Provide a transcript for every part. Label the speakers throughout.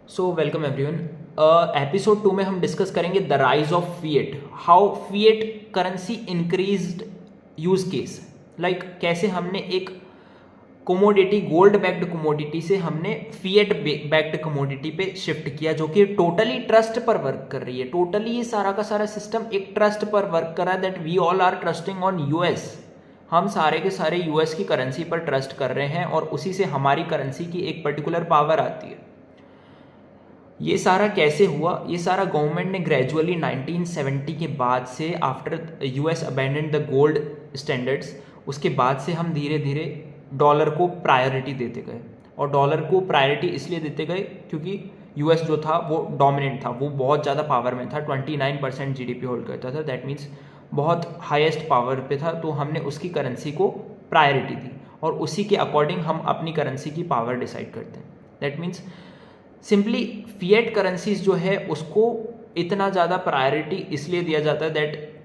Speaker 1: So welcome everyone. Episode 2 में हम discuss करेंगे the rise of fiat, how fiat currency increased use case. Like कैसे हमने एक कोमोडिटी, गोल्ड बैक्ड कोमोडिटी से हमने फिएट बैक्ड कोमोडिटी पे शिफ्ट किया, जो कि टोटली ट्रस्ट पर वर्क कर रही है। टोटली ये सारा का सारा सिस्टम एक ट्रस्ट पर वर्क कर रहा है, that we all are trusting on us. हम सारे के सारे यूएस की करेंसी पर ट्रस्ट कर रहे हैं और उसी से हमारी करेंसी की एक पर्टिकुलर पावर आती है। ये सारा कैसे हुआ? ये सारा गवर्नमेंट ने ग्रेजुअली 1970 के बाद से, after US abandon the gold standards, उसके बाद से हम धीरे धीरे डॉलर को प्रायोरिटी देते गए। और डॉलर को प्रायोरिटी इसलिए देते गए क्योंकि यूएस जो था वो डोमिनेंट था, वो बहुत ज़्यादा पावर में था, 29% जीडीपी होल्ड करता था। दैट मीन्स बहुत हाईएस्ट पावर पे था, तो हमने उसकी करेंसी को प्रायोरिटी दी और उसी के अकॉर्डिंग हम अपनी करेंसी की पावर डिसाइड करते हैं। That means simply fiat currencies जो है उसको इतना ज़्यादा प्रायोरिटी इसलिए दिया जाता है that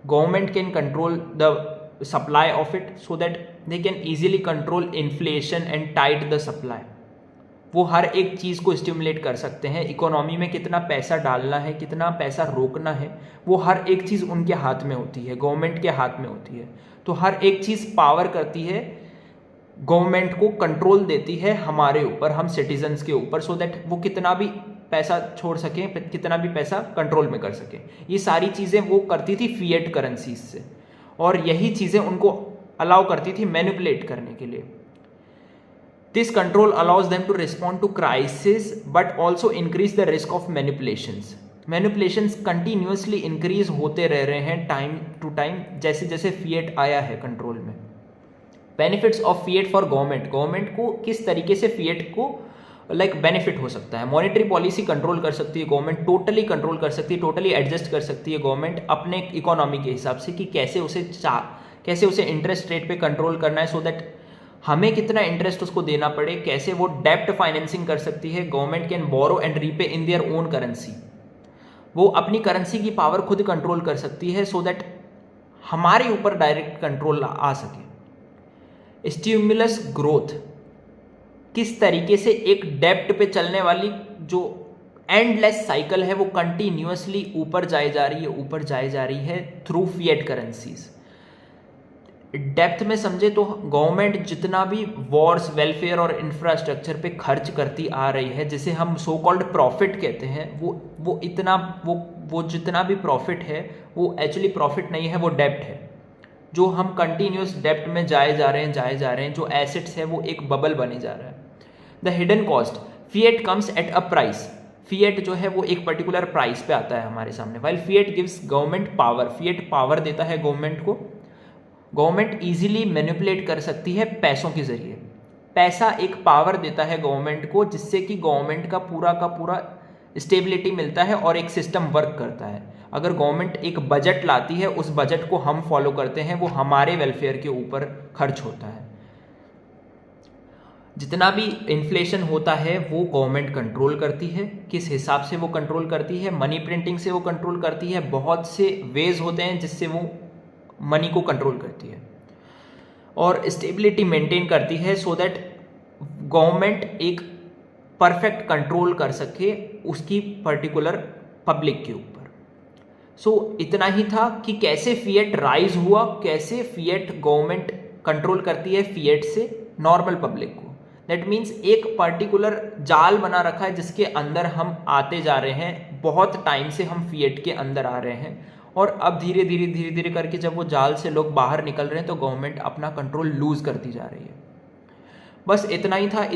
Speaker 1: government can control the supply of it, so that they can easily control inflation and tight the supply. वो हर एक चीज़ को स्टिमुलेट कर सकते हैं। इकोनॉमी में कितना पैसा डालना है, कितना पैसा रोकना है, वो हर एक चीज़ उनके हाथ में होती है, गवर्नमेंट के हाथ में होती है। तो हर एक चीज़ पावर करती है, गवर्नमेंट को कंट्रोल देती है हमारे ऊपर, हम सिटीजन्स के ऊपर, सो दैट वो कितना भी पैसा छोड़ सकें, कितना भी पैसा कंट्रोल में कर सकें। ये सारी चीज़ें वो करती थी फिएट करेंसीज से, और यही चीज़ें उनको अलाउ करती थी मैनिपुलेट करने के लिए। This control allows them to respond to crisis but also increase the risk of manipulations. Manipulations continuously increase होते रह रहे हैं टाइम टू टाइम, जैसे जैसे फिएट आया है कंट्रोल में। Benefits of fiat for government, government को किस तरीके से फिएट को बेनिफिट हो सकता है। मॉनेटरी पॉलिसी कंट्रोल कर सकती है गवर्नमेंट, टोटली कंट्रोल कर सकती है, टोटली एडजस्ट कर सकती है गवर्नमेंट अपने इकोनॉमी के हिसाब से कि कैसे उसे इंटरेस्ट रेट पे कंट्रोल करना है, सो दैट हमें कितना इंटरेस्ट उसको देना पड़े। कैसे वो डेप्ट फाइनेंसिंग कर सकती है। Government can borrow and repay in their own currency, वो अपनी करेंसी की पावर खुद कंट्रोल कर सकती है, सो दैट हमारे ऊपर डायरेक्ट कंट्रोल आ सके। स्टिमुलस ग्रोथ, किस तरीके से एक डेप्ट पे चलने वाली जो एंडलेस साइकिल है वो कंटिन्यूअसली ऊपर जाए जा रही है थ्रू फिएट करेंसीज। डेप्थ में समझे तो गवर्नमेंट जितना भी वॉर्स, वेलफेयर और इंफ्रास्ट्रक्चर पे खर्च करती आ रही है, जिसे हम सो कॉल्ड प्रॉफिट कहते हैं, वो जितना भी प्रॉफिट है वो एक्चुअली प्रॉफिट नहीं है, वो डेप्ट है। जो हम कंटिन्यूस डेप्ट में जाए जा रहे हैं, जो एसेट्स है वो एक बबल बने जा रहा है। The hidden cost, fiat comes at a price, fiat जो है वो एक पर्टिकुलर प्राइस पे आता है हमारे सामने। While fiat gives government power, fiat power देता है गवर्नमेंट को। गवर्नमेंट इजीली मैनिपुलेट कर सकती है पैसों के जरिए। पैसा एक पावर देता है गवर्नमेंट को, जिससे कि गवर्नमेंट का पूरा स्टेबिलिटी मिलता है और एक सिस्टम वर्क करता है। अगर गवर्नमेंट एक बजट लाती है, उस बजट को हम फॉलो करते हैं, वो हमारे वेलफेयर के ऊपर खर्च होता है। जितना भी इन्फ्लेशन होता है वो गवर्नमेंट कंट्रोल करती है। किस हिसाब से वो कंट्रोल करती है? मनी प्रिंटिंग से वो कंट्रोल करती है। बहुत से वेज होते हैं जिससे वो मनी को कंट्रोल करती है और स्टेबिलिटी मेंटेन करती है, सो दैट गवर्नमेंट एक परफेक्ट कंट्रोल कर सके उसकी पर्टिकुलर पब्लिक के ऊपर। सो इतना ही था कि कैसे फिएट राइज हुआ, कैसे फिएट गवर्नमेंट कंट्रोल करती है फिएट से नॉर्मल पब्लिक को। दैट मीन्स एक पर्टिकुलर जाल बना रखा है जिसके अंदर हम आते जा रहे हैं। बहुत टाइम से हम फिएट के अंदर आ रहे हैं और अब धीरे धीरे करके जब वो जाल से लोग बाहर निकल रहे हैं तो गवर्नमेंट अपना कंट्रोल लूज करती जा रही है। बस इतना ही था।